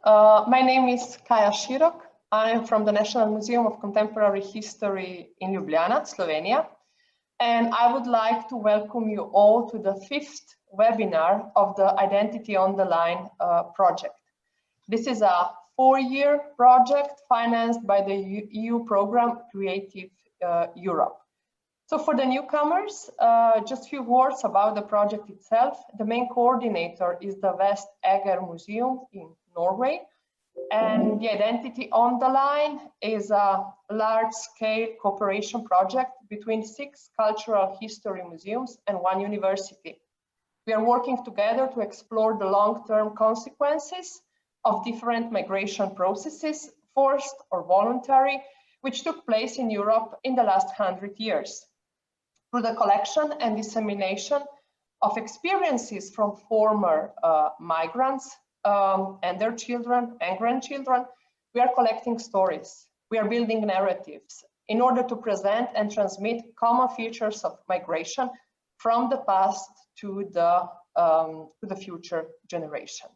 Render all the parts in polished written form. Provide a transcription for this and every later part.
My name is Kaja Širok. I am from the National Museum of Contemporary History in Ljubljana, Slovenia. And I would like to welcome you all to the 5th webinar of the Identity on the Line project. This is a 4-year project financed by the EU program Creative Europe. So for the newcomers, just a few words about the project itself. The main coordinator is the West Eger Museum in Norway. And the Identity on the Line is a large-scale cooperation project between 6 cultural history museums and 1 university. We are working together to explore the long-term consequences of different migration processes, forced or voluntary, which took place in Europe in the last 100 years. Through the collection and dissemination of experiences from former migrants and their children and grandchildren, we are collecting stories. We are building narratives in order to present and transmit common features of migration from the past to the future generation.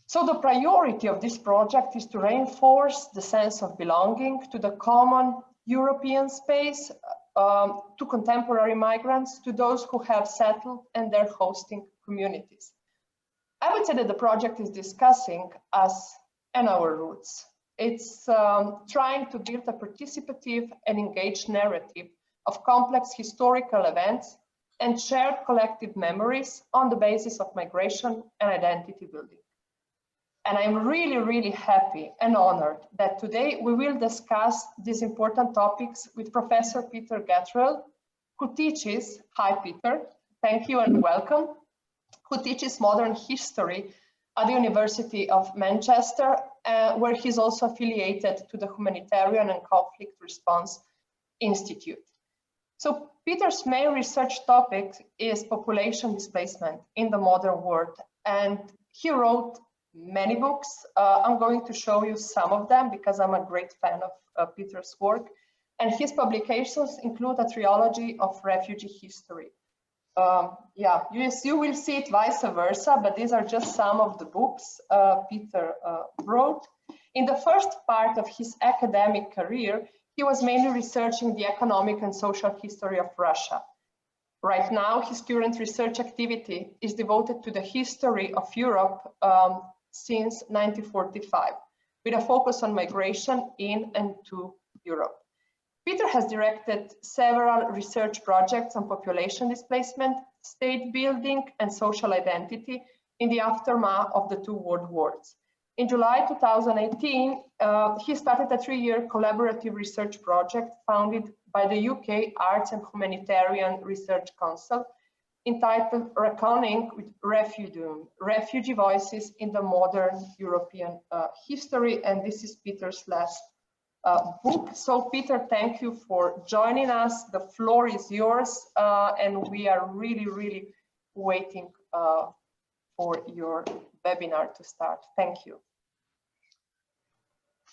So the priority of this project is to reinforce the sense of belonging to the common European space, to contemporary migrants, to those who have settled and their hosting communities. I would say that the project is discussing us and our roots. It's trying to build a participative and engaged narrative of complex historical events and shared collective memories on the basis of migration and identity building. And I'm really, really happy and honored that today we will discuss these important topics with Professor Petrom Gatrellom, who teaches, hi Peter, thank you and welcome, who teaches modern history at the University of Manchester, where he's also affiliated to the Humanitarian and Conflict Response Institute. So Peter's main research topic is population displacement in the modern world, and he wrote many books. I'm going to show you some of them because I'm a great fan of Peter's work. And his publications include a trilogy of refugee history. You will see it vice versa, but these are just some of the books Peter wrote. In the first part of his academic career, he was mainly researching the economic and social history of Russia. Right now, his current research activity is devoted to the history of Europe since 1945, with a focus on migration in and to Europe. Peter has directed several research projects on population displacement, state building, and social identity in the aftermath of the 2 world wars. In July 2018, he started a 3-year collaborative research project founded by the UK Arts and Humanitarian Research Council, entitled Reckoning with Refugee Voices in the Modern European History, and this is Peter's last book. So Peter, thank you for joining us. The floor is yours, and we are really, really waiting for your webinar to start. Thank you.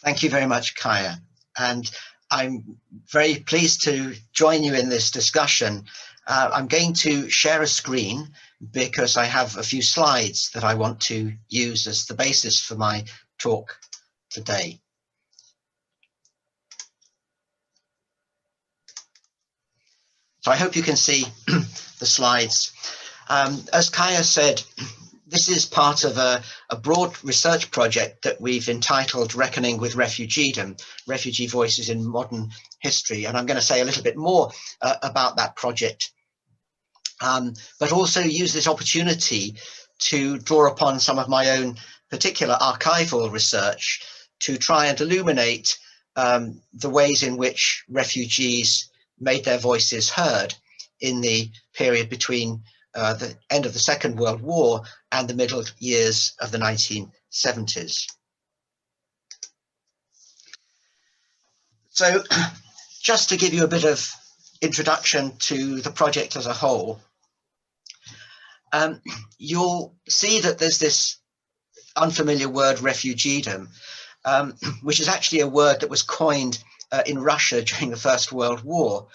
Thank you very much, Kaja. And I'm very pleased to join you in this discussion. I'm going to share a screen because I have a few slides that I want to use as the basis for my talk today. So I hope you can see the slides. As Kaja said, this is part of a broad research project that we've entitled Reckoning with Refugeedom, Refugee Voices in Modern History. And I'm going to say a little bit more about that project, but also use this opportunity to draw upon some of my own particular archival research to try and illuminate the ways in which refugees made their voices heard in the period between the end of the Second World War and the middle years of the 1970s. So just to give you a bit of introduction to the project as a whole, you'll see that there's this unfamiliar word refugeedom, which is actually a word that was coined in Russia during the First World War.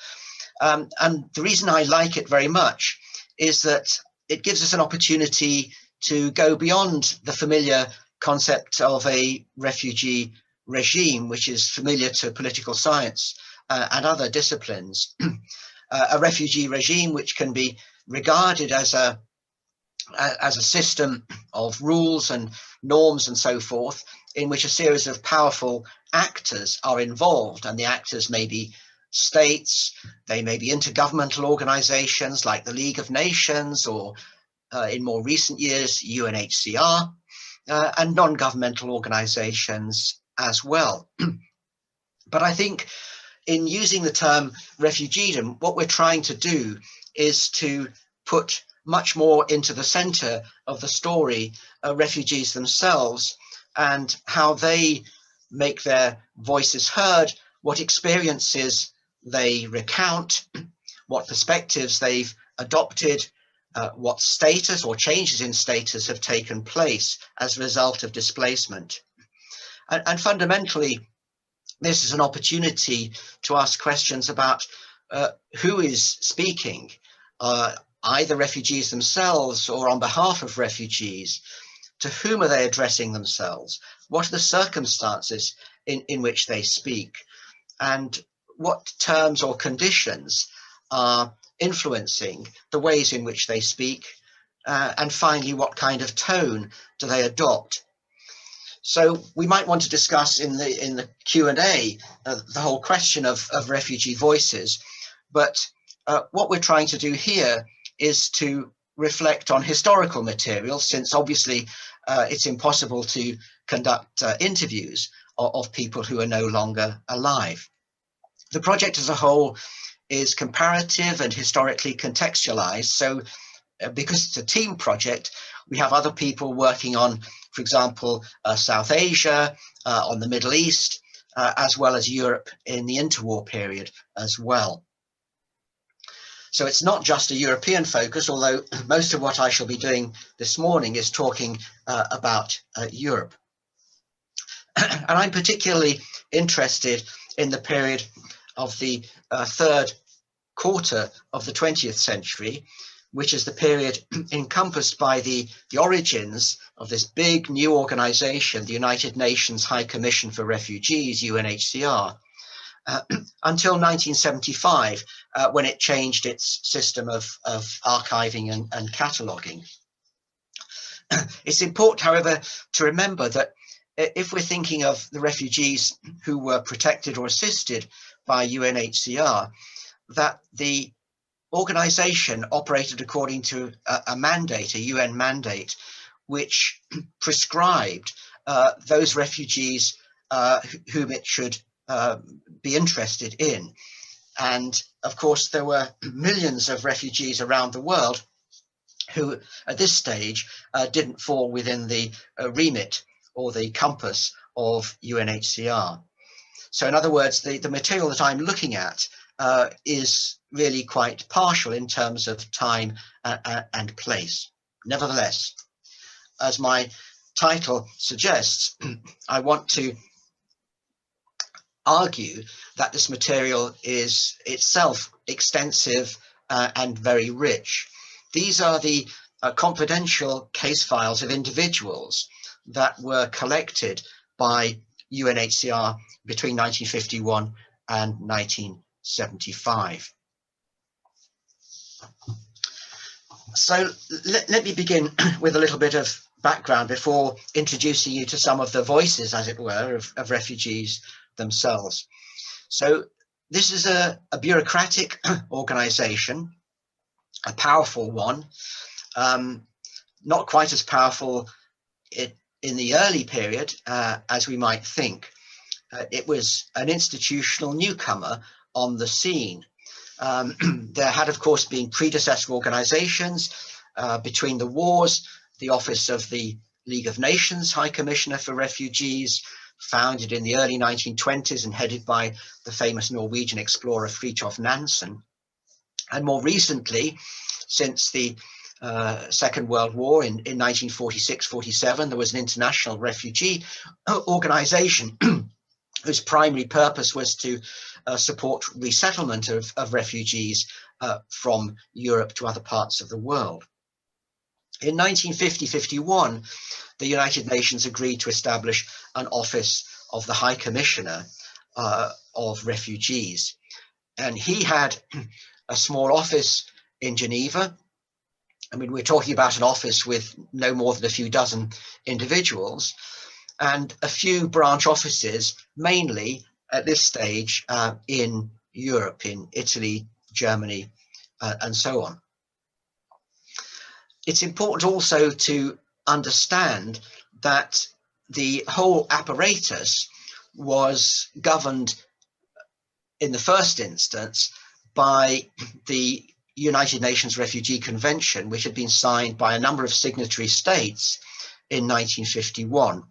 And the reason I like it very much is that it gives us an opportunity to go beyond the familiar concept of a refugee regime, which is familiar to political science and other disciplines. A refugee regime which can be regarded as a system of rules and norms and so forth, in which a series of powerful actors are involved, and the actors may be states, they may be intergovernmental organizations like the League of Nations, or in more recent years, UNHCR, and non-governmental organizations as well. But I think in using the term refugeedom, what we're trying to do is to put much more into the center of the story refugees themselves, and how they make their voices heard, what experiences they recount, what perspectives they've adopted, what status or changes in status have taken place as a result of displacement. And fundamentally, this is an opportunity to ask questions about who is speaking, either refugees themselves or on behalf of refugees. To whom are they addressing themselves? What are the circumstances in which they speak? And what terms or conditions are influencing the ways in which they speak? And finally, what kind of tone do they adopt? So we might want to discuss in the Q&A the whole question of refugee voices. But what we're trying to do here is to reflect on historical material, since obviously it's impossible to conduct interviews of people who are no longer alive. The project as a whole is comparative and historically contextualized. So because it's a team project, we have other people working on, for example, South Asia, on the Middle East, as well as Europe in the interwar period as well. So it's not just a European focus, although most of what I shall be doing this morning is talking about Europe. And I'm particularly interested in the period of the third quarter of the 20th century, which is the period encompassed by the origins of this big new organization, the United Nations High Commission for Refugees, UNHCR, until 1975, when it changed its system of archiving and cataloguing. It's important, however, to remember that if we're thinking of the refugees who were protected or assisted by UNHCR, that the organization operated according to a mandate, a UN mandate, which prescribed those refugees whom it should be interested in. And of course, there were millions of refugees around the world who at this stage didn't fall within the remit or the compass of UNHCR. So in other words, the material that I'm looking at is really quite partial in terms of time and place. Nevertheless, as my title suggests, I want to argue that this material is itself extensive and very rich. These are the confidential case files of individuals that were collected by UNHCR between 1951 and 1975. So let me begin with a little bit of background before introducing you to some of the voices, as it were, of refugees themselves. So this is a bureaucratic organization, a powerful one, not quite as powerful in the early period as we might think. It was an institutional newcomer on the scene. There had, of course, been predecessor organizations between the wars. The Office of the League of Nations High Commissioner for Refugees, founded in the early 1920s and headed by the famous Norwegian explorer Fridtjof Nansen. And more recently, since the Second World War in 1946-47, there was an international refugee organization whose primary purpose was to support resettlement of refugees from Europe to other parts of the world. In 1950-51, the United Nations agreed to establish an office of the High Commissioner of Refugees. And he had a small office in Geneva. I mean, we're talking about an office with no more than a few dozen individuals, and a few branch offices, mainly at this stage in Europe, in Italy, Germany, and so on. It's important also to understand that the whole apparatus was governed in the first instance by the United Nations Refugee Convention, which had been signed by a number of signatory states in 1951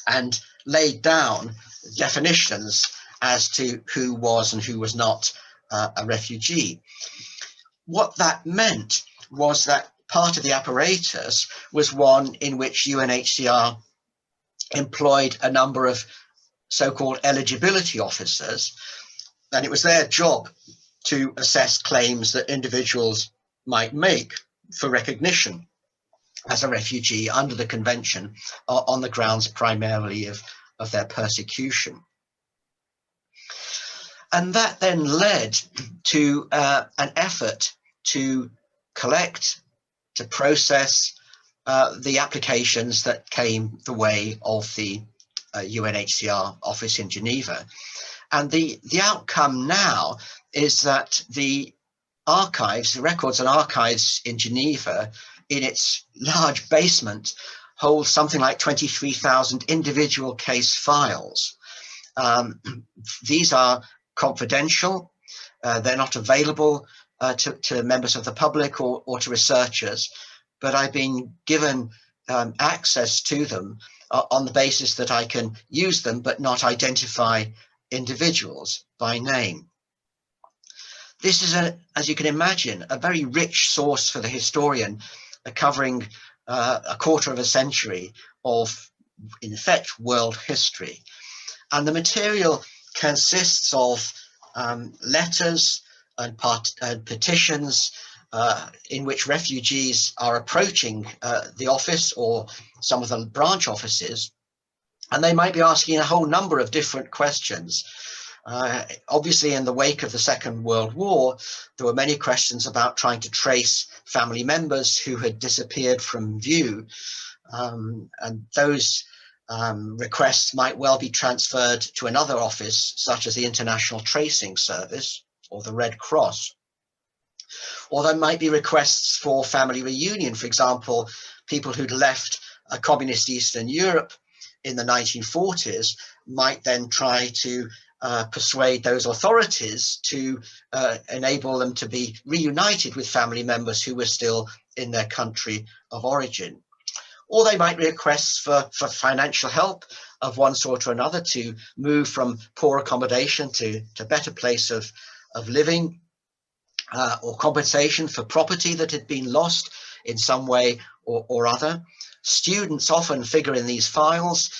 and laid down definitions as to who was and who was not a refugee. What that meant was that part of the apparatus was one in which UNHCR employed a number of so-called eligibility officers, and it was their job to assess claims that individuals might make for recognition as a refugee under the convention on the grounds primarily of their persecution. And that then led to an effort to collect, to process the applications that came the way of the UNHCR office in Geneva. And the outcome now is that the archives, the records and archives in Geneva, in its large basement, hold something like 23,000 individual case files. These are confidential. They're not available to members of the public or to researchers, but I've been given access to them on the basis that I can use them but not identify individuals by name. This is, as you can imagine, a very rich source for the historian, covering a quarter of a century of, in effect, world history. And the material consists of letters and petitions in which refugees are approaching the office or some of the branch offices, and they might be asking a whole number of different questions. Obviously, in the wake of the Second World War, there were many questions about trying to trace family members who had disappeared from view, and those requests might well be transferred to another office, such as the International Tracing Service or the Red Cross. Or there might be requests for family reunion. For example, people who'd left communist Eastern Europe in the 1940s might then try to persuade those authorities to enable them to be reunited with family members who were still in their country of origin. Or they might request for financial help of one sort or another to move from poor accommodation to better place of living, or compensation for property that had been lost in some way or other. Students often figure in these files,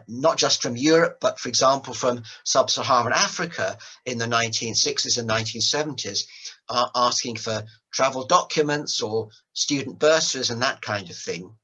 not just from Europe, but for example, from sub-Saharan Africa in the 1960s and 1970s, asking for travel documents or student bursaries and that kind of thing.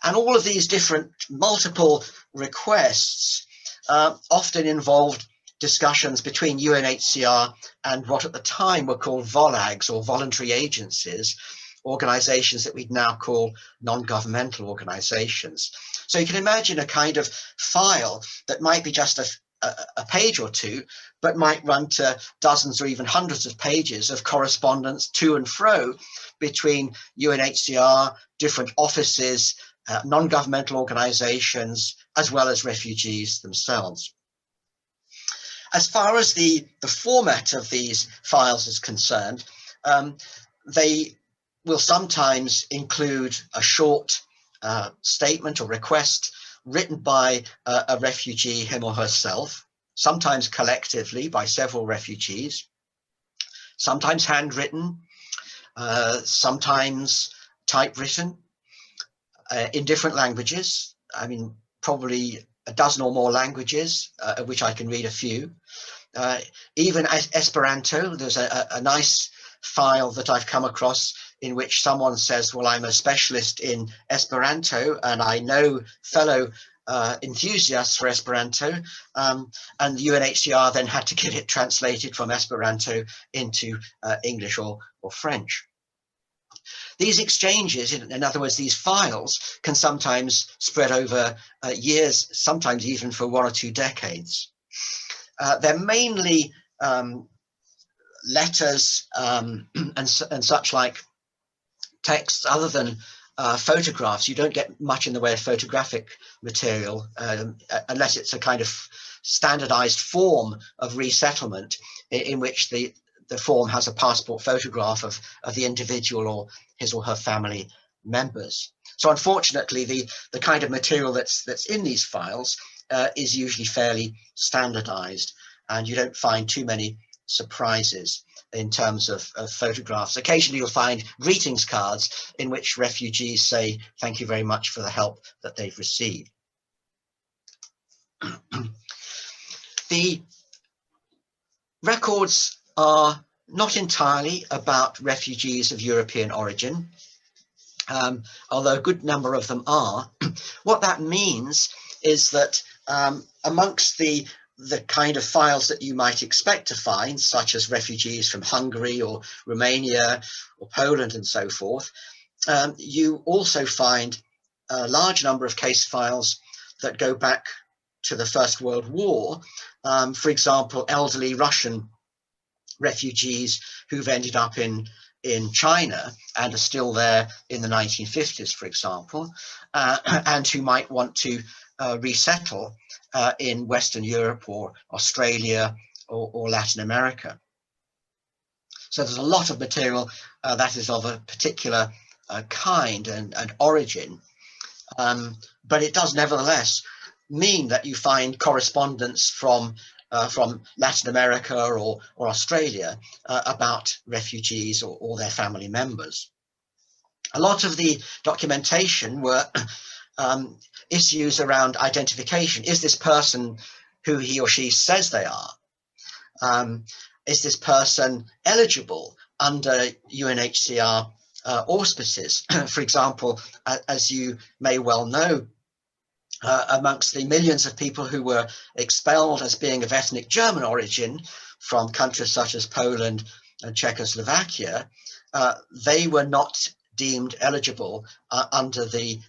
And all of these different multiple requests often involved discussions between UNHCR and what at the time were called VOLAGs, or voluntary agencies, organizations that we'd now call non-governmental organizations. So you can imagine a kind of file that might be just a page or two, but might run to dozens or even hundreds of pages of correspondence to and fro between UNHCR, different offices, non-governmental organizations, as well as refugees themselves. As far as the format of these files is concerned, they will sometimes include a short statement or request written by a refugee, him or herself, sometimes collectively by several refugees, sometimes handwritten, sometimes typewritten, in different languages. I mean, probably a dozen or more languages, of which I can read a few. Even Esperanto, there's a nice file that I've come across in which someone says, well, I'm a specialist in Esperanto and I know fellow enthusiasts for Esperanto, and the UNHCR then had to get it translated from Esperanto into English or French. These exchanges, in other words, these files, can sometimes spread over years, sometimes even for 1 or 2 decades. They're mainly letters and such like texts other than photographs. You don't get much in the way of photographic material unless it's a kind of standardized form of resettlement in which the form has a passport photograph of the individual or his or her family members. So unfortunately, the kind of material that's in these files is usually fairly standardized, and you don't find too many surprises in terms of photographs. Occasionally you'll find greetings cards in which refugees say thank you very much for the help that they've received. The records are not entirely about refugees of European origin, although a good number of them are. What that means is that amongst the kind of files that you might expect to find, such as refugees from Hungary or Romania or Poland and so forth, you also find a large number of case files that go back to the First World War. For example, elderly Russian refugees who've ended up in China and are still there in the 1950s, for example, and who might want to resettle in Western Europe or Australia or Latin America. So there's a lot of material that is of a particular kind and origin, but it does nevertheless mean that you find correspondence from Latin America or Australia about refugees or their family members. A lot of the documentation were issues around identification. Is this person who he or she says they are? Is this person eligible under UNHCR auspices? For example, as you may well know, amongst the millions of people who were expelled as being of ethnic German origin from countries such as Poland and Czechoslovakia, they were not deemed eligible under the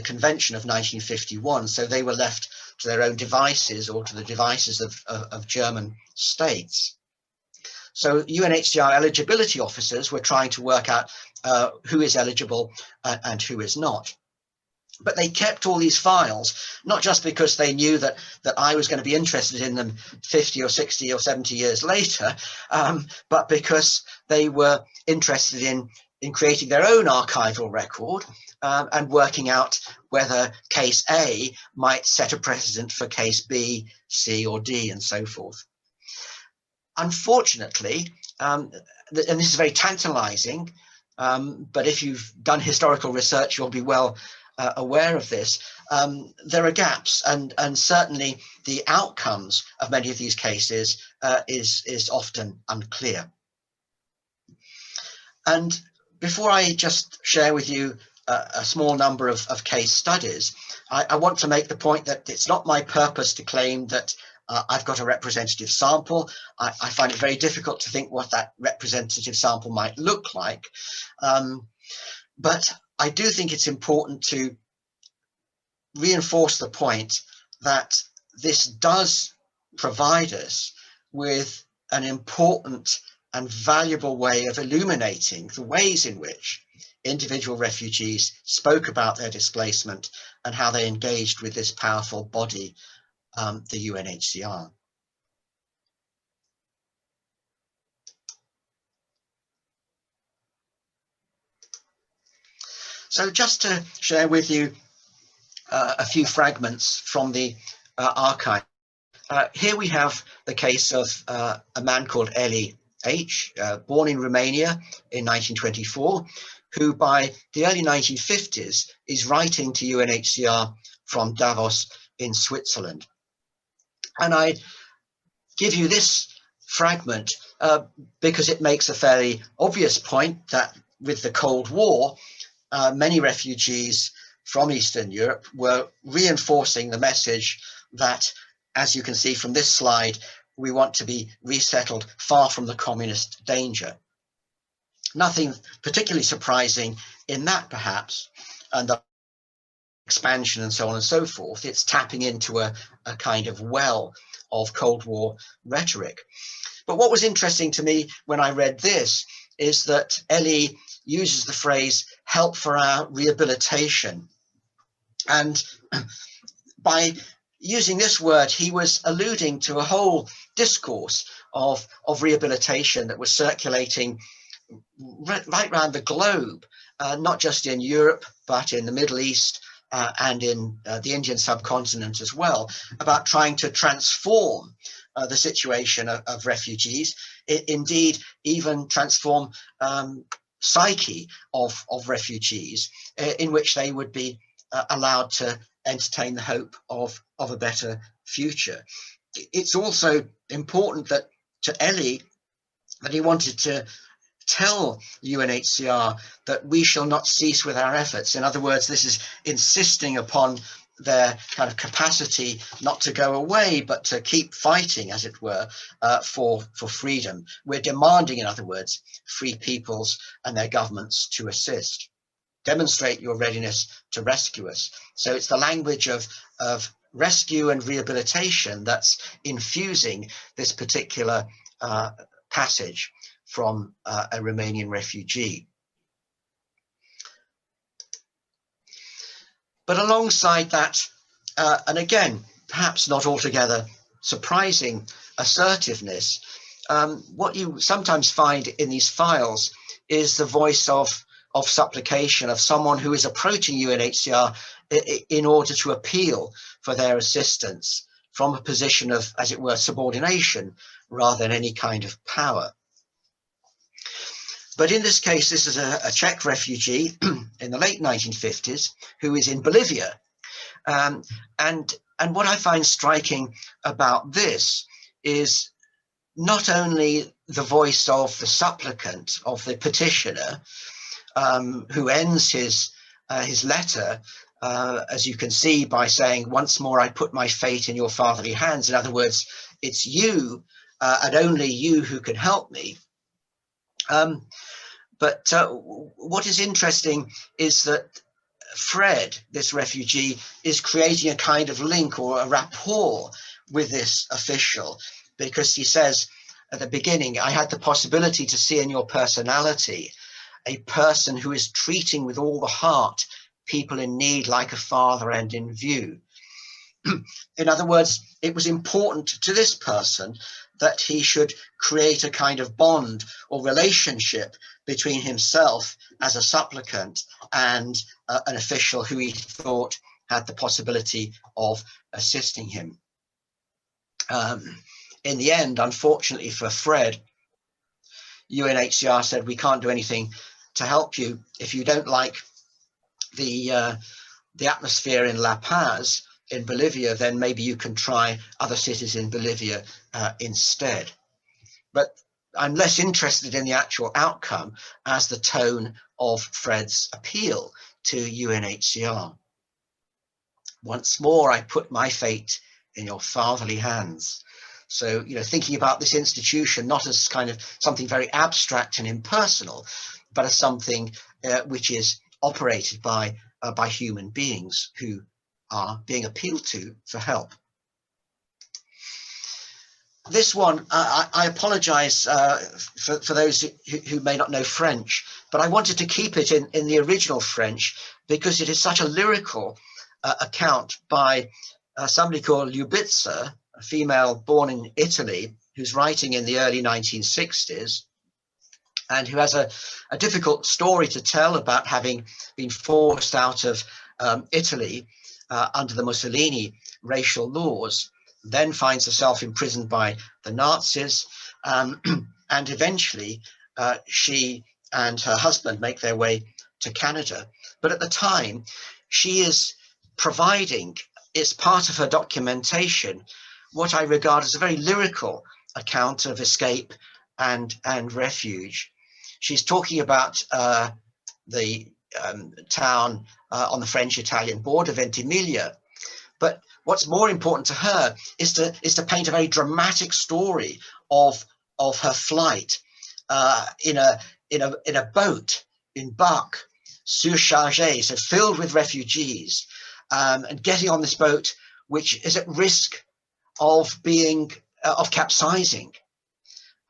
Convention of 1951, so they were left to their own devices or to the devices of German states. So UNHCR eligibility officers were trying to work out who is eligible and who is not. But they kept all these files, not just because they knew that I was going to be interested in them 50 or 60 or 70 years later, but because they were interested in creating their own archival record and working out whether case A might set a precedent for case B, C, or D, and so forth. Unfortunately, and this is very tantalizing, but if you've done historical research, you'll be well aware of this. There are gaps, and certainly the outcomes of many of these cases is often unclear. And before I just share with you a small number of case studies, I want to make the point that it's not my purpose to claim that I've got a representative sample. I find it very difficult to think what that representative sample might look like. But I do think it's important to reinforce the point that this does provide us with an important and valuable way of illuminating the ways in which individual refugees spoke about their displacement and how they engaged with this powerful body, the UNHCR. So just to share with you a few fragments from the archive. Here we have the case of a man called Eli H., born in Romania in 1924, who by the early 1950s is writing to UNHCR from Davos in Switzerland. And I give you this fragment because it makes a fairly obvious point that with the Cold War, many refugees from Eastern Europe were reinforcing the message that, as you can see from this slide, we want to be resettled far from the communist danger. Nothing particularly surprising in that, perhaps, and the expansion and so on and so forth. It's tapping into a kind of well of Cold War rhetoric. But what was interesting to me when I read this is that Ellie uses the phrase help for our rehabilitation. And by using this word, he was alluding to a whole discourse of rehabilitation that was circulating right around the globe, not just in Europe, but in the Middle East and in the Indian subcontinent as well, about trying to transform the situation of refugees, indeed even transform psyche of refugees, in which they would be allowed to entertain the hope of a better future. It's also important that to Ellie that he wanted to tell UNHCR that we shall not cease with our efforts. In other words, this is insisting upon their kind of capacity not to go away, but to keep fighting, as it were, for freedom. We're demanding, in other words, free peoples and their governments to assist. Demonstrate your readiness to rescue us. So it's the language of rescue and rehabilitation that's infusing this particular passage from a Romanian refugee. But alongside that, and again, perhaps not altogether surprising assertiveness, what you sometimes find in these files is the voice of supplication of someone who is approaching UNHCR in order to appeal for their assistance from a position of, as it were, subordination rather than any kind of power. But in this case, this is a Czech refugee in the late 1950s who is in Bolivia. And what I find striking about this is not only the voice of the supplicant, of the petitioner, who ends his letter, as you can see, by saying, once more I put my fate in your fatherly hands. In other words, it's you and only you who can help me. But what is interesting is that Fred, this refugee, is creating a kind of link or a rapport with this official, because he says at the beginning, I had the possibility to see in your personality a person who is treating with all the heart people in need like a father and in view. In other words, it was important to this person that he should create a kind of bond or relationship between himself as a supplicant and an official who he thought had the possibility of assisting him. In the end, unfortunately for Fred, UNHCR said, we can't do anything to help you. If you don't like the atmosphere in La Paz in Bolivia, then maybe you can try other cities in Bolivia instead. But I'm less interested in the actual outcome as the tone of Fred's appeal to UNHCR. Once more, I put my fate in your fatherly hands. So, thinking about this institution not as kind of something very abstract and impersonal, but as something which is operated by human beings who are being appealed to for help. This one, I apologize for those who may not know French, but I wanted to keep it in the original French because it is such a lyrical account by somebody called Ljubitsa, a female born in Italy, who's writing in the early 1960s, and who has a difficult story to tell about having been forced out of Italy under the Mussolini racial laws, then finds herself imprisoned by the Nazis, and eventually she and her husband make their way to Canada. But at the time, she is providing, it's part of her documentation, what I regard as a very lyrical account of escape and refuge. She's talking about the town on the French-Italian border, Ventimiglia. But what's more important to her is to paint a very dramatic story of her flight in a boat, in barque, surchargée, so filled with refugees, and getting on this boat, which is at risk of being of capsizing.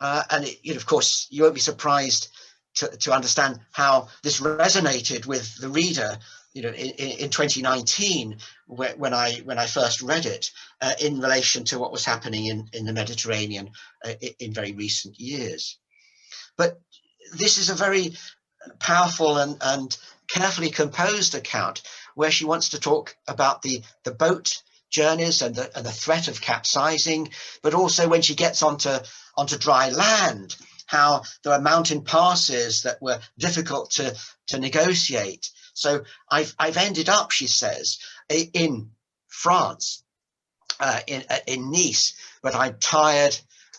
And of course, you won't be surprised to understand how this resonated with the reader, in 2019, when I first read it, in relation to what was happening in the Mediterranean in very recent years. But this is a very powerful and carefully composed account where she wants to talk about the boat journeys and the threat of capsizing, but also when she gets onto dry land, how there are mountain passes that were difficult to negotiate. So I've ended up, she says, in France, in Nice, but I'm tired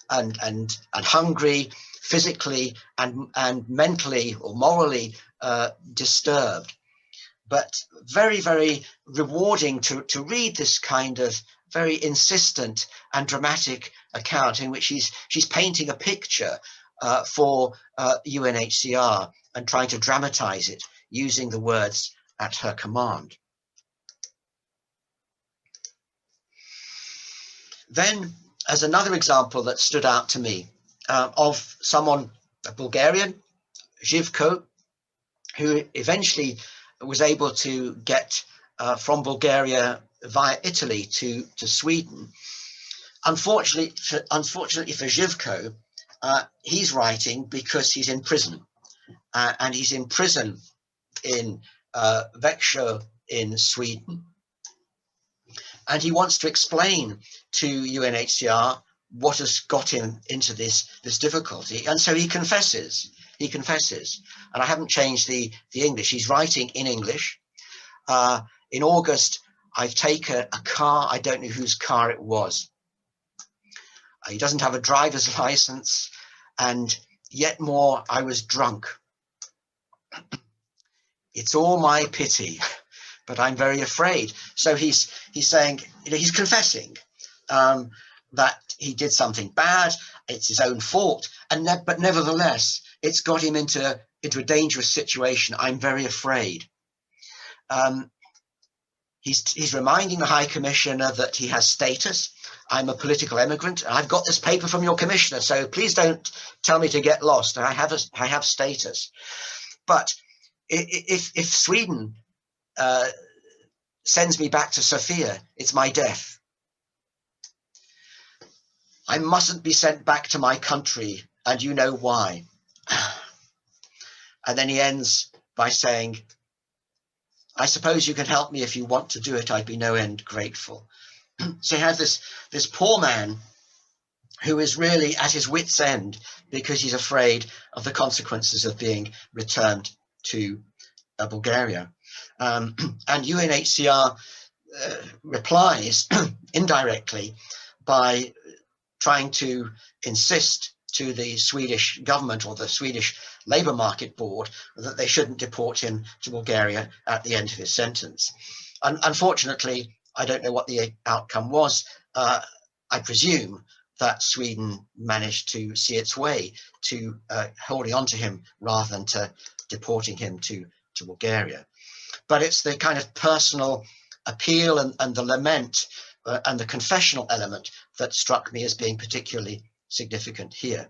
and hungry, physically and mentally or morally disturbed. But very, very rewarding to read this kind of very insistent and dramatic account in which she's painting a picture for UNHCR and trying to dramatize it using the words at her command. Then, as another example that stood out to me of someone, a Bulgarian, Živko, who eventually was able to get from Bulgaria via Italy to Sweden. Unfortunately for Živko, he's writing because he's in prison, and he's in prison in Växjö in Sweden, and he wants to explain to UNHCR what has got him into this difficulty, and so he confesses. And I haven't changed the English. He's writing in English. In August, I've taken a car. I don't know whose car it was. He doesn't have a driver's license, and yet more, I was drunk. It's all my pity, but I'm very afraid. So he's saying, he's confessing that he did something bad. It's his own fault, but nevertheless, it's got him into a dangerous situation. I'm very afraid. He's reminding the High Commissioner that he has status. I'm a political immigrant. I've got this paper from your commissioner, so please don't tell me to get lost. I have status. But if Sweden sends me back to Sofia, it's my death. I mustn't be sent back to my country, and you know why. And then he ends by saying, I suppose you can help me if you want to do it. I'd be no end grateful. So you have this poor man who is really at his wit's end because he's afraid of the consequences of being returned to Bulgaria. And UNHCR replies indirectly by trying to insist to the Swedish government or the Swedish Labour Market Board that they shouldn't deport him to Bulgaria at the end of his sentence. Unfortunately, I don't know what the outcome was. I presume that Sweden managed to see its way to holding on to him rather than to deporting him to Bulgaria. But it's the kind of personal appeal and the lament and the confessional element that struck me as being particularly significant here.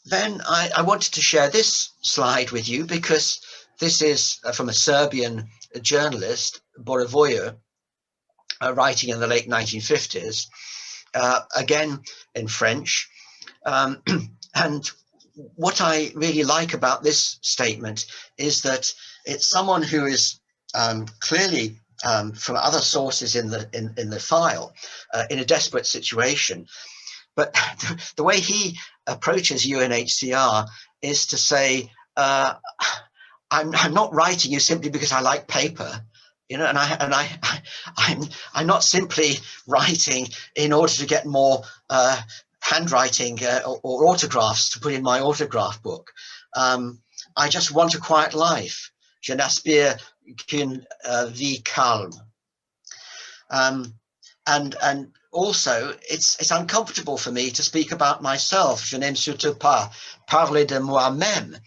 Then I wanted to share this slide with you because this is from a Serbian journalist, Borovoje, writing in the late 1950s, again in French. And what I really like about this statement is that it's someone who is clearly from other sources in the file in a desperate situation. But the way he approaches UNHCR is to say, I'm not writing you simply because I like paper. you know, and I'm not simply writing in order to get more handwriting or autographs to put in my autograph book. I just want a quiet life. Je n'aspire qu'une vie calme. And also, it's uncomfortable for me to speak about myself. Je n'aime surtout pas parler de moi-même.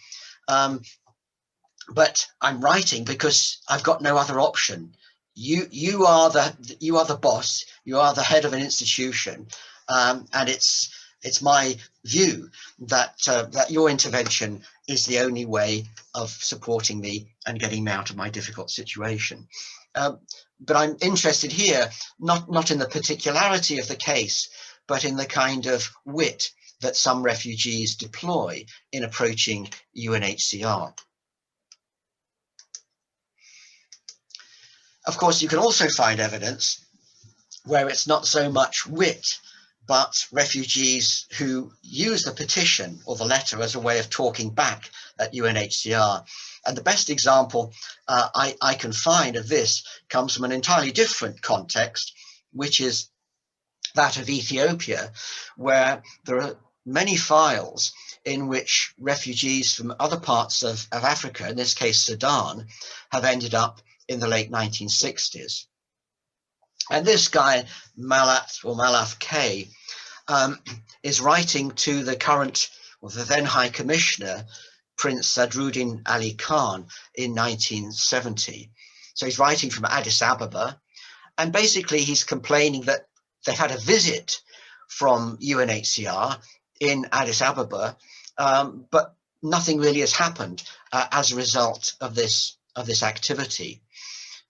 But I'm writing because I've got no other option. You are the boss. You are the head of an institution, and it's my view that that your intervention is the only way of supporting me and getting me out of my difficult situation. But I'm interested here, not in the particularity of the case, but in the kind of wit that some refugees deploy in approaching UNHCR. Of course, you can also find evidence where it's not so much wit, but refugees who use the petition or the letter as a way of talking back at UNHCR. And the best example I can find of this comes from an entirely different context, which is that of Ethiopia, where there are many files in which refugees from other parts of Africa, in this case Sudan, have ended up in the late 1960s. And this guy, Malaf K, is writing to the current, or the then High Commissioner, Prince Sadruddin Ali Khan, in 1970. So he's writing from Addis Ababa, and basically he's complaining that they had a visit from UNHCR in Addis Ababa, but nothing really has happened as a result of this activity.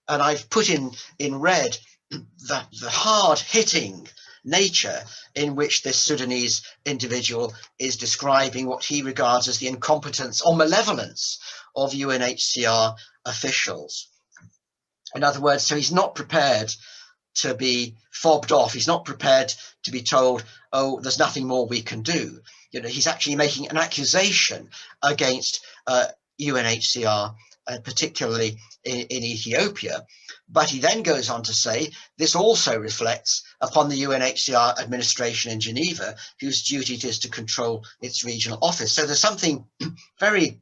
And I've put in red the hard-hitting nature in which this Sudanese individual is describing what he regards as the incompetence or malevolence of UNHCR officials. In other words, so he's not prepared to be fobbed off. He's not prepared to be told, oh, there's nothing more we can do. You know, he's actually making an accusation against UNHCR, particularly in Ethiopia. But he then goes on to say, this also reflects upon the UNHCR administration in Geneva, whose duty it is to control its regional office. So there's something very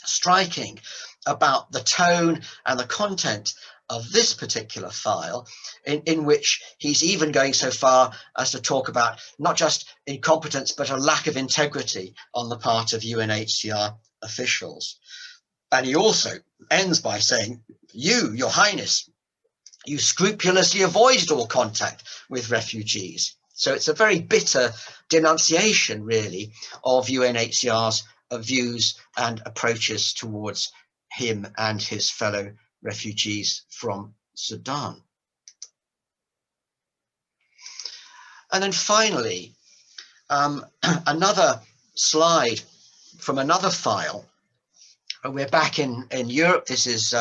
striking about the tone and the content of this particular file, in which he's even going so far as to talk about not just incompetence, but a lack of integrity on the part of UNHCR officials. And he also ends by saying, you, Your Highness, you scrupulously avoided all contact with refugees. So it's a very bitter denunciation, really, of UNHCR's views and approaches towards him and his fellow refugees from Sudan. And then finally, another slide from another file. We're back in Europe. This is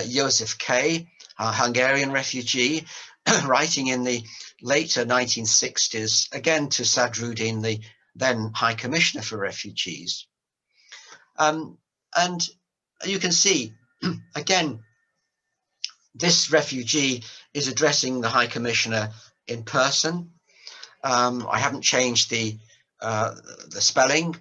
Joseph K., a Hungarian refugee, writing in the later 1960s, again to Sadruddin, the then High Commissioner for Refugees. And you can see, again, this refugee is addressing the High Commissioner in person. I haven't changed the spelling.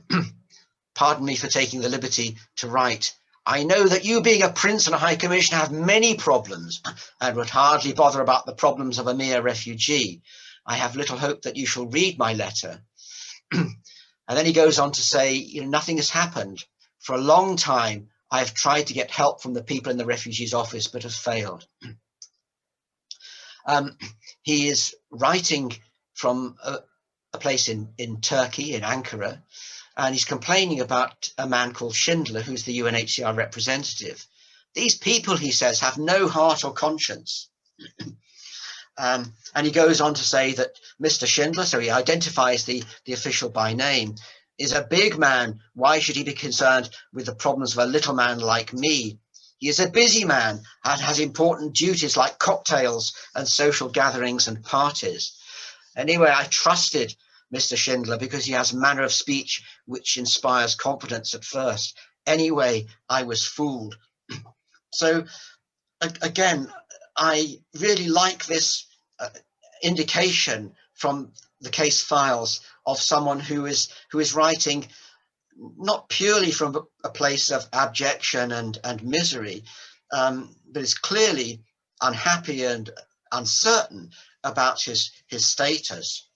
Pardon me for taking the liberty to write. I know that you, being a prince and a High Commissioner, have many problems and would hardly bother about the problems of a mere refugee. I have little hope that you shall read my letter. And then he goes on to say, you know, nothing has happened. For a long time, I have tried to get help from the people in the refugees office, but have failed. He is writing from a place in Turkey, in Ankara, and he's complaining about a man called Schindler, who's the UNHCR representative. These people, he says, have no heart or conscience. And he goes on to say that Mr. Schindler, so he identifies the official by name, is a big man. Why should he be concerned with the problems of a little man like me? He is a busy man and has important duties like cocktails and social gatherings and parties. Anyway, I trusted Mr. Schindler because he has a manner of speech which inspires confidence at first. Anyway, I was fooled. So again, I really like this indication from the case files of someone who is writing not purely from a place of abjection and misery, but is clearly unhappy and uncertain about his status,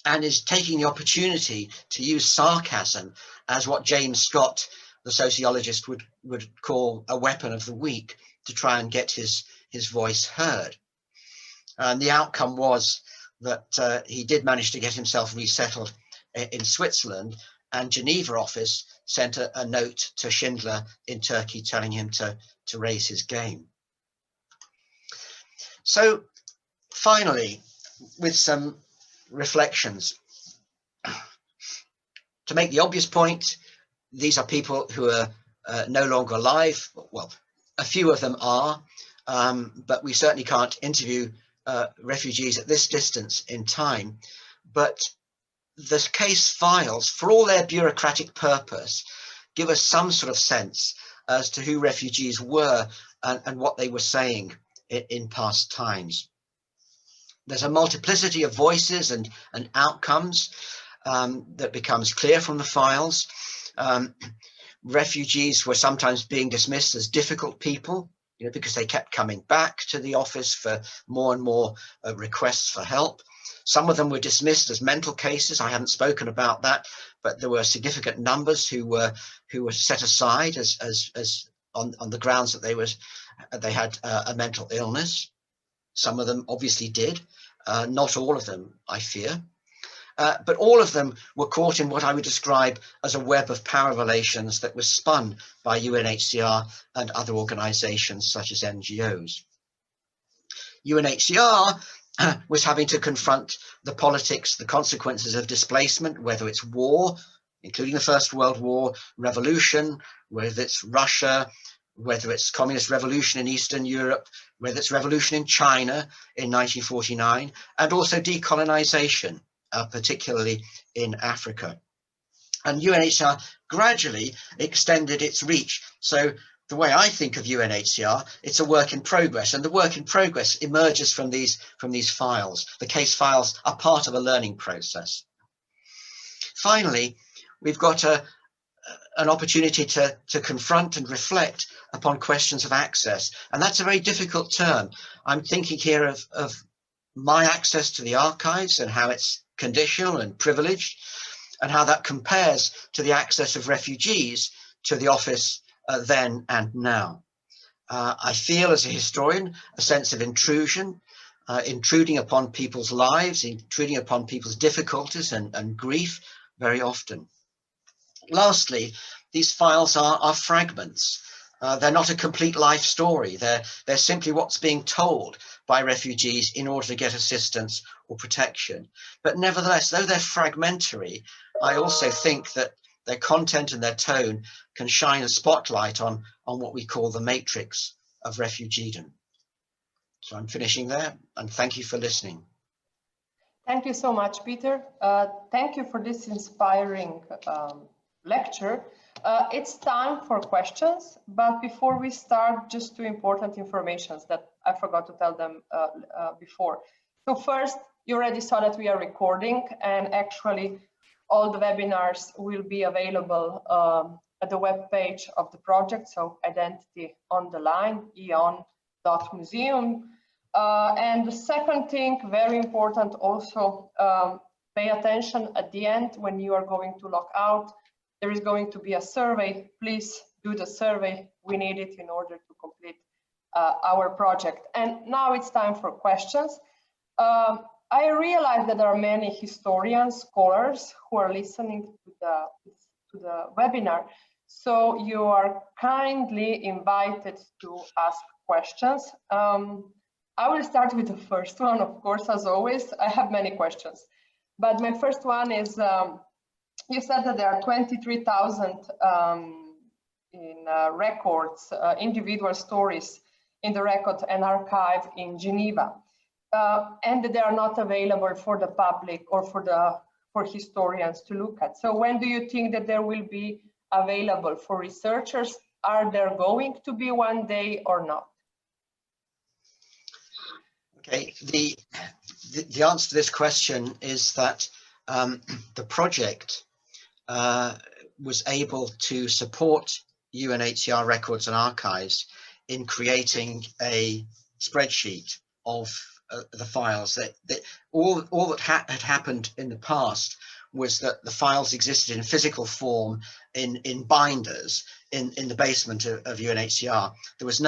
and is taking the opportunity to use sarcasm as what James Scott, the sociologist, would call a weapon of the weak, to try and get his voice heard. And the outcome was that he did manage to get himself resettled in Switzerland, and Geneva office sent a note to Schindler in Turkey telling him to raise his game. So finally, with some reflections, to make the obvious point, these are people who are no longer alive. Well, a few of them are, but we certainly can't interview refugees at this distance in time. But the case files, for all their bureaucratic purpose, give us some sort of sense as to who refugees were and what they were saying in past times. There's a multiplicity of voices and outcomes that becomes clear from the files. Refugees were sometimes being dismissed as difficult people, because they kept coming back to the office for more and more requests for help. Some of them were dismissed as mental cases. I haven't spoken about that, but there were significant numbers who were set aside as on the grounds that they had a mental illness. Some of them obviously did, not all of them, I fear. But all of them were caught in what I would describe as a web of power relations that was spun by UNHCR and other organizations such as NGOs. UNHCR was having to confront the politics, the consequences of displacement, whether it's war, including the First World War, revolution, whether it's Russia, whether it's communist revolution in Eastern Europe, whether it's revolution in China in 1949, and also decolonization, particularly in Africa. And UNHCR gradually extended its reach. So the way I think of UNHCR, it's a work in progress, and the work in progress emerges from these files. The case files are part of a learning process. Finally, we've got an opportunity to confront and reflect upon questions of access, and that's a very difficult term. I'm thinking here of my access to the archives and how it's conditional and privileged, and how that compares to the access of refugees to the office then and now. I feel as a historian a sense of intrusion, intruding upon people's lives, intruding upon people's difficulties and grief very often. Lastly, these files are fragments. They're not a complete life story. They're simply what's being told by refugees in order to get assistance or protection. But nevertheless, though they're fragmentary, I also think that their content and their tone can shine a spotlight on what we call the matrix of refugeedom. So I'm finishing there, and thank you for listening. Thank you so much, Peter. Thank you for this inspiring lecture. It's time for questions, but before we start, just two important informations that I forgot to tell them before. So first, you already saw that we are recording, and actually all the webinars will be available at the web page of the project, so Identity on the Line, eon.museum. And the second thing, very important also, pay attention at the end when you are going to log out. There is going to be a survey. Please do the survey. We need it in order to complete our project. And now it's time for questions. I realize that there are many historians, scholars who are listening to the webinar. So you are kindly invited to ask questions. I will start with the first one, of course, as always. I have many questions, but my first one is, you said that there are 23,000 in records, individual stories in the record and archive in Geneva, and that they are not available for the public or for historians to look at. So when do you think that there will be available for researchers Are there going to be one day or not? Okay, the answer to this question is that the project was able to support UNHCR Records and Archives in creating a spreadsheet of the files. That all that had happened in the past was that the files existed in physical form in binders in the basement of UNHCR. There was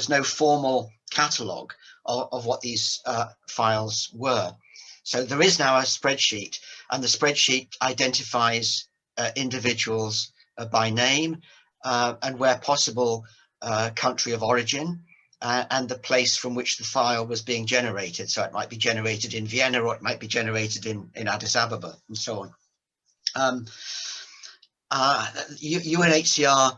no formal catalogue of what these files were. So there is now a spreadsheet, and the spreadsheet identifies individuals by name and, where possible, country of origin and the place from which the file was being generated. So it might be generated in Vienna, or it might be generated in Addis Ababa, and so on. UNHCR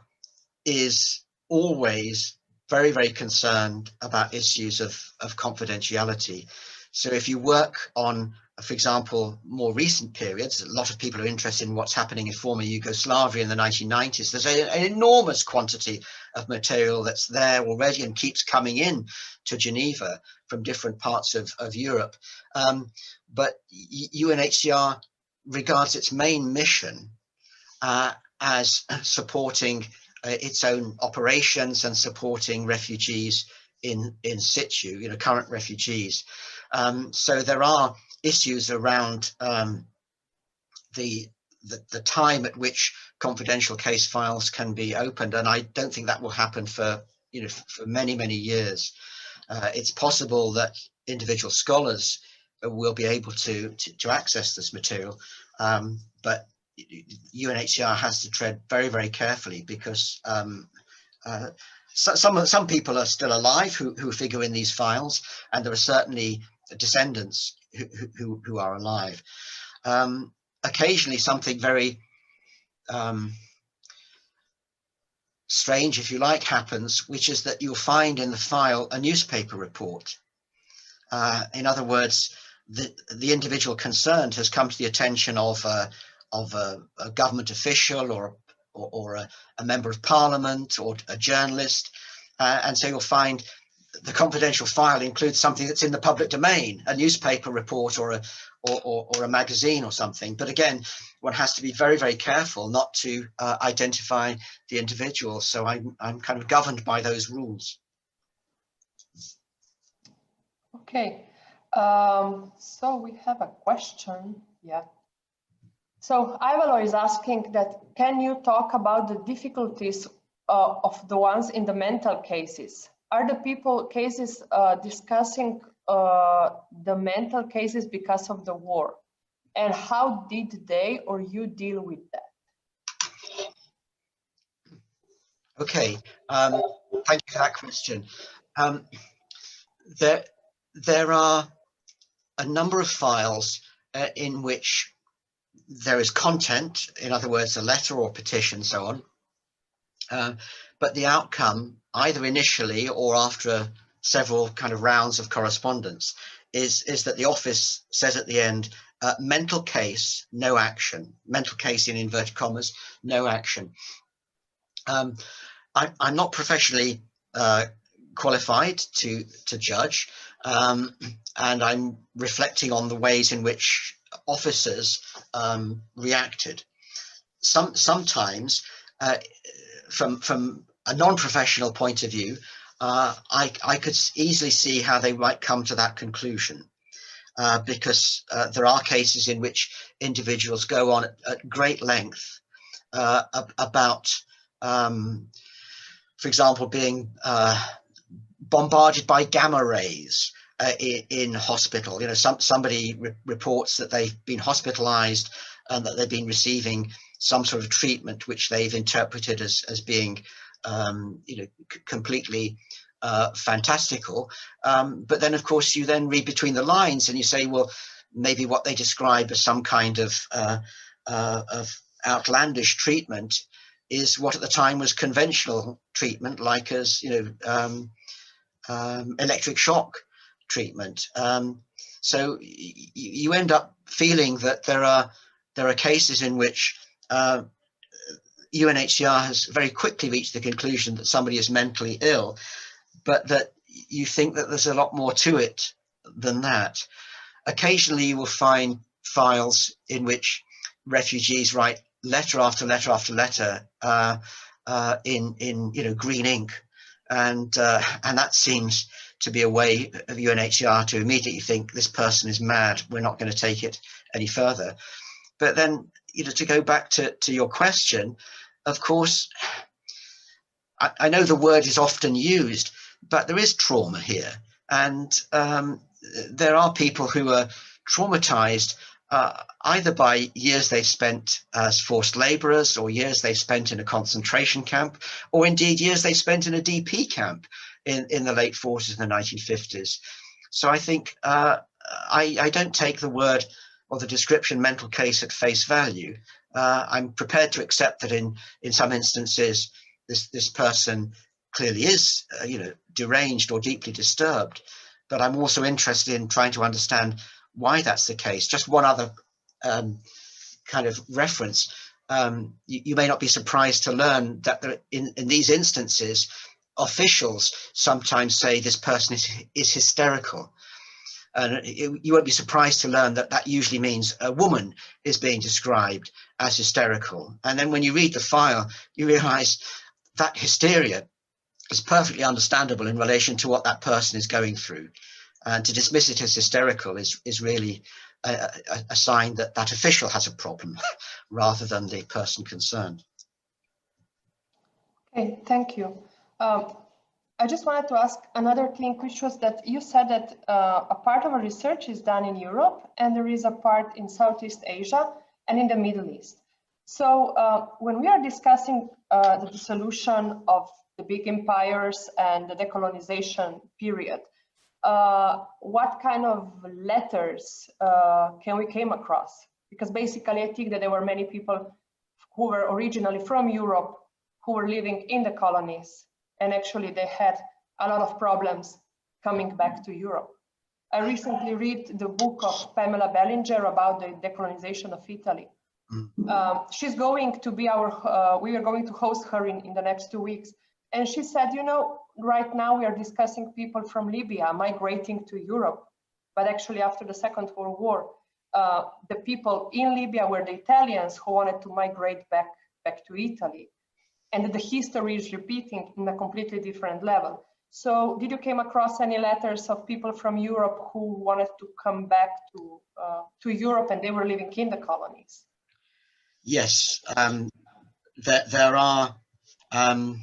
is always very, very concerned about issues of confidentiality. So if you work on, for example, more recent periods, a lot of people are interested in what's happening in former Yugoslavia in the 1990s. There's an enormous quantity of material that's there already and keeps coming in to Geneva from different parts of Europe. But UNHCR regards its main mission as supporting its own operations and supporting refugees in situ, current refugees. So there are issues around the time at which confidential case files can be opened, and I don't think that will happen for many, many years. It's possible that individual scholars will be able to access this material, but UNHCR has to tread very, very carefully, because some people are still alive who figure in these files, and there are certainly descendants who are alive. Occasionally something very strange, if you like, happens, which is that you'll find in the file a newspaper report. In other words, the individual concerned has come to the attention of a government official or a member of parliament or a journalist, and so you'll find the confidential file includes something that's in the public domain, a newspaper report or a magazine or something. But again, one has to be very, very careful not to identify the individual. So I'm kind of governed by those rules. Okay, so we have a question. Yeah. So Ivalo is asking that, can you talk about the difficulties of the ones in the mental cases? Are the cases discussing the mental cases because of the war? And how did they or you deal with that? Okay, thank you for that question. There are a number of files in which there is content, in other words, a letter or petition, so on, but the outcome, either initially or after several kind of rounds of correspondence, is that the office says at the end, mental case, no action. Mental case in inverted commas, no action. I'm not professionally qualified to judge, and I'm reflecting on the ways in which officers reacted. Sometimes, from a non-professional point of view, I could easily see how they might come to that conclusion, because there are cases in which individuals go on at great length about, for example, being bombarded by gamma rays in hospital. Somebody reports that they've been hospitalized and that they've been receiving some sort of treatment which they've interpreted as being completely fantastical, but then of course you then read between the lines and you say, well, maybe what they describe as some kind of outlandish treatment is what at the time was conventional treatment, like as electric shock treatment. So you end up feeling that there are cases in which UNHCR has very quickly reached the conclusion that somebody is mentally ill, but that you think that there's a lot more to it than that. Occasionally you will find files in which refugees write letter after letter after letter in green ink, and that seems to be a way of UNHCR to immediately think this person is mad, we're not going to take it any further. But then, to go back to your question, of course, I know the word is often used, but there is trauma here, and there are people who are traumatized either by years they've spent as forced laborers, or years they've spent in a concentration camp, or indeed years they spent in a DP camp in the late 40s and the 1950s. So I think I don't take the word or the description mental case at face value. I'm prepared to accept that in some instances this person clearly is deranged or deeply disturbed, but I'm also interested in trying to understand why that's the case. Just one other kind of reference. You may not be surprised to learn that in these instances, officials sometimes say this person is hysterical. And you won't be surprised to learn that that usually means a woman is being described as hysterical. And then when you read the file, you realize that hysteria is perfectly understandable in relation to what that person is going through. And to dismiss it as hysterical is really a sign that that official has a problem rather than the person concerned. Okay, thank you. I just wanted to ask another thing, which was that you said that a part of our research is done in Europe, and there is a part in Southeast Asia and in the Middle East. So when we are discussing the dissolution of the big empires and the decolonization period, what kind of letters can we came across? Because basically I think that there were many people who were originally from Europe who were living in the colonies, and actually they had a lot of problems coming back to Europe. I recently read the book of Pamela Bellinger about the decolonization of Italy. She's going to be we are going to host her in the next 2 weeks. And she said, right now we are discussing people from Libya migrating to Europe. But actually after the Second World War, the people in Libya were the Italians who wanted to migrate back to Italy. And the history is repeating in a completely different level. So did you came across any letters of people from Europe who wanted to come back to Europe and they were living in the colonies? Yes, there are. I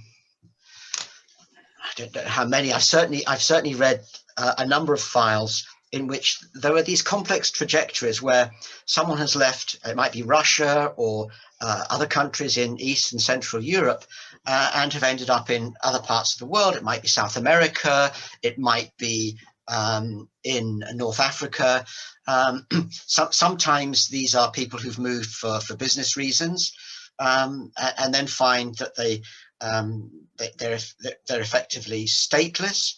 don't know how many. I've certainly read a number of files in which there are these complex trajectories where someone has left. It might be Russia or other countries in East and Central Europe, and have ended up in other parts of the world. It might be South America. It might be in North Africa. Sometimes these are people who've moved for business reasons, and then find that they're effectively stateless,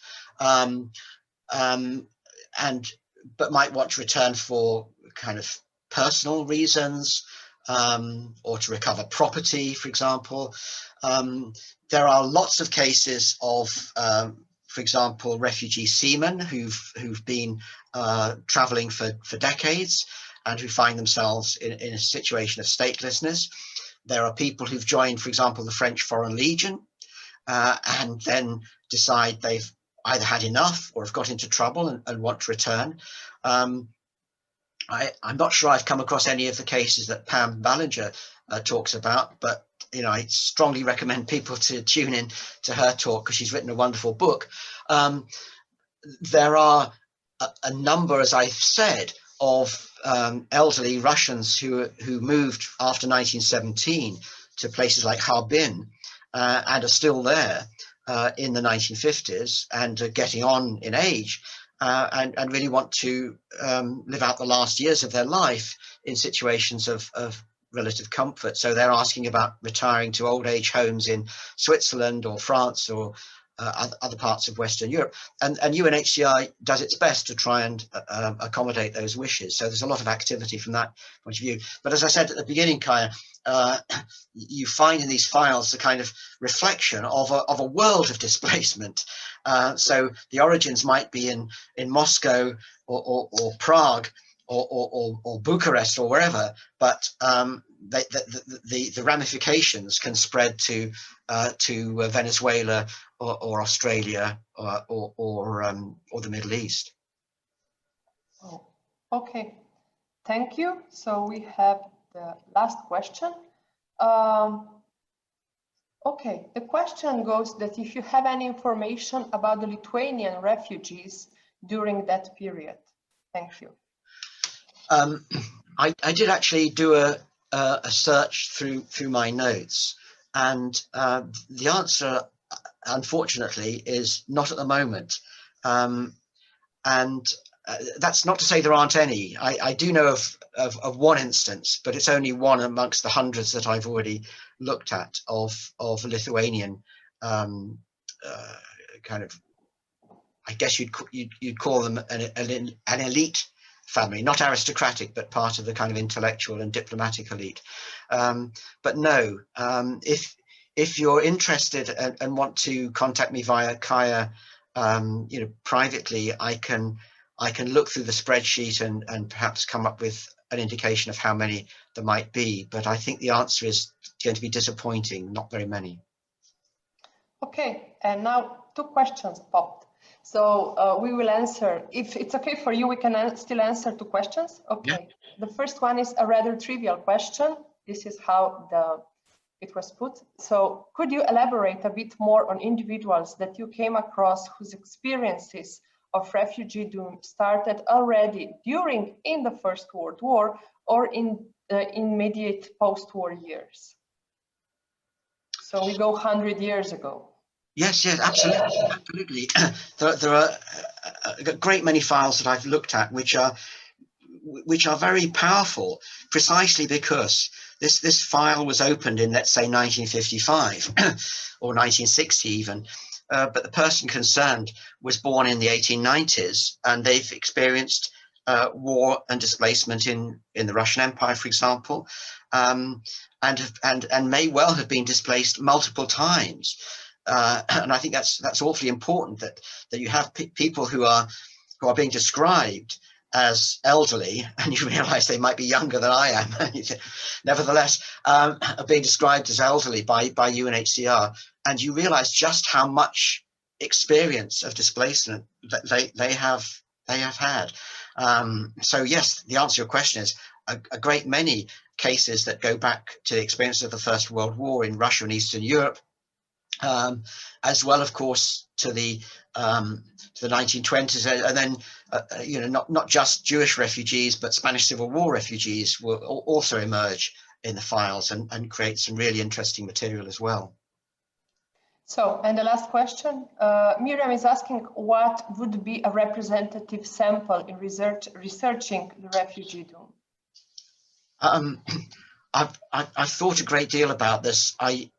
but might want to return for kind of personal reasons, or to recover property, for example. There are lots of cases of, for example, refugee seamen who've been traveling for decades and who find themselves in a situation of statelessness. There are people who've joined, for example, the French Foreign Legion, and then decide they've either had enough or have got into trouble and want to return. I'm not sure I've come across any of the cases that Pam Ballinger talks about, but I strongly recommend people to tune in to her talk because she's written a wonderful book. There are a number, as I've said, of elderly Russians who moved after 1917 to places like Harbin and are still there in the 1950s and are getting on in age. And really want to live out the last years of their life in situations of relative comfort. So they're asking about retiring to old age homes in Switzerland or France or other parts of Western Europe, and UNHCR does its best to try and accommodate those wishes. So there's a lot of activity from that point of view. But as I said at the beginning, Kaya, you find in these files the kind of reflection of a world of displacement. So the origins might be in Moscow or Prague or Bucharest or wherever, but the ramifications can spread to Venezuela or Australia or the Middle East. Oh, okay, thank you. So we have the last question. Okay, the question goes that if you have any information about the Lithuanian refugees during that period. Thank you. I did actually do a search through my notes, and the answer, unfortunately, is not at the moment. And that's not to say there aren't any. I do know of one instance, but it's only one amongst the hundreds that I've already looked at of Lithuanian kind of, I guess you'd call them an elite family, not aristocratic, but part of the kind of intellectual and diplomatic elite. But no, if you're interested and want to contact me via Kaya, privately, I can look through the spreadsheet and perhaps come up with an indication of how many there might be. But I think the answer is going to be disappointing, not very many. Okay, and now 2 questions popped. So we will answer, if it's okay for you, we can still answer 2 questions. Okay, yeah. The first one is a rather trivial question. This is how it was put. So could you elaborate a bit more on individuals that you came across whose experiences of refugeedom started already in the First World War or in immediate post-war years? So we go 100 years ago. Yes, absolutely. There are a great many files that I've looked at which are very powerful, precisely because this file was opened in, let's say, 1955 or 1960 even, but the person concerned was born in the 1890s, and they've experienced war and displacement in the Russian Empire, for example, and may well have been displaced multiple times. And I think that's awfully important that you have people who are being described as elderly, and you realize they might be younger than I am. Nevertheless, are being described as elderly by UNHCR, and you realize just how much experience of displacement that they have had. So yes, the answer to your question is a great many cases that go back to the experience of the First World War in Russia and Eastern Europe, as well, of course, to the 1920s, and then not just Jewish refugees, but Spanish Civil War refugees will also emerge in the files and create some really interesting material as well. So, and the last question, Miriam is asking, what would be a representative sample in researching the refugeedom? I've thought a great deal about this. I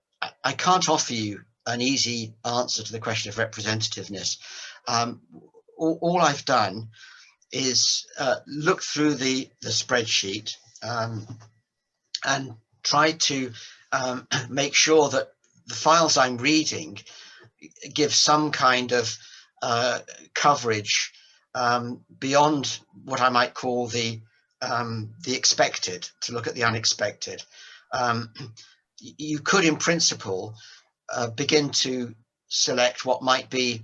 can't offer you an easy answer to the question of representativeness. All I've done is look through the spreadsheet and try to make sure that the files I'm reading give some kind of coverage beyond what I might call the expected, to look at the unexpected. You could, in principle, begin to select what might be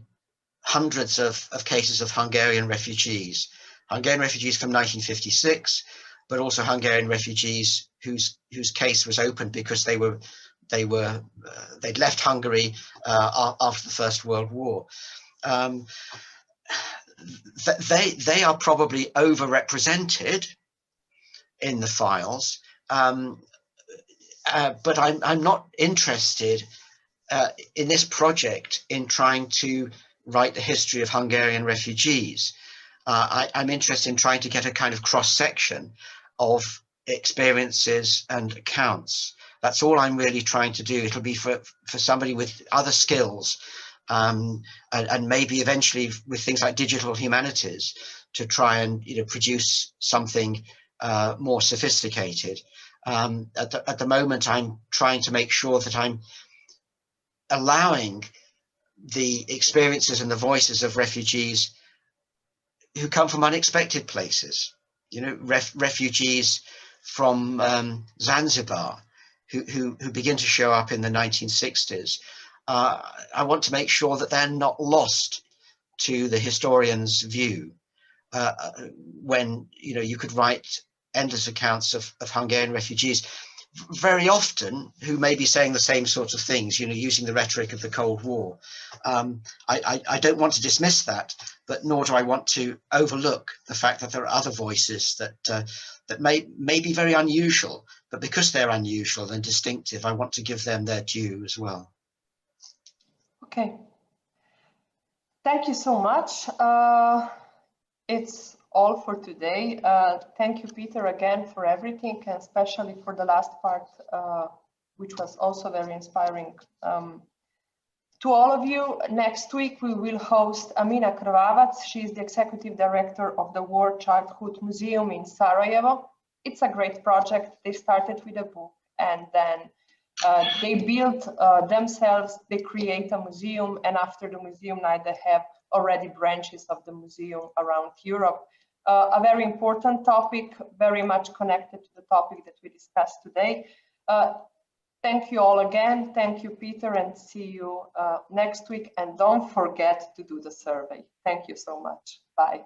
hundreds of cases of Hungarian refugees from 1956, but also Hungarian refugees whose case was opened because they'd left Hungary after the First World War. They are probably overrepresented in the files, but I'm not interested in this project in trying to write the history of Hungarian refugees. I'm interested in trying to get a kind of cross-section of experiences and accounts. That's all I'm really trying to do. It'll be for somebody with other skills and maybe eventually with things like digital humanities to try and produce something more sophisticated. At the moment, I'm trying to make sure that I'm allowing the experiences and the voices of refugees who come from unexpected places, refugees from Zanzibar who begin to show up in the 1960s. I want to make sure that they're not lost to the historian's view when you could write endless accounts of Hungarian refugees, very often who may be saying the same sorts of things, using the rhetoric of the Cold War. I don't want to dismiss that, but nor do I want to overlook the fact that there are other voices that may be very unusual, but because they're unusual and distinctive, I want to give them their due as well. Okay. Thank you so much. It's all for today. Thank you, Peter, again for everything, and especially for the last part, which was also very inspiring. To all of you, next week we will host Amina Krvavac. She is the Executive Director of the War Childhood Museum in Sarajevo. It's a great project. They started with a book, and then they built themselves, they create a museum, and after the museum night they have already branches of the museum around Europe. A very important topic, very much connected to the topic that we discussed today. Thank you all again. Thank you, Peter, and see you next week. And don't forget to do the survey. Thank you so much. Bye.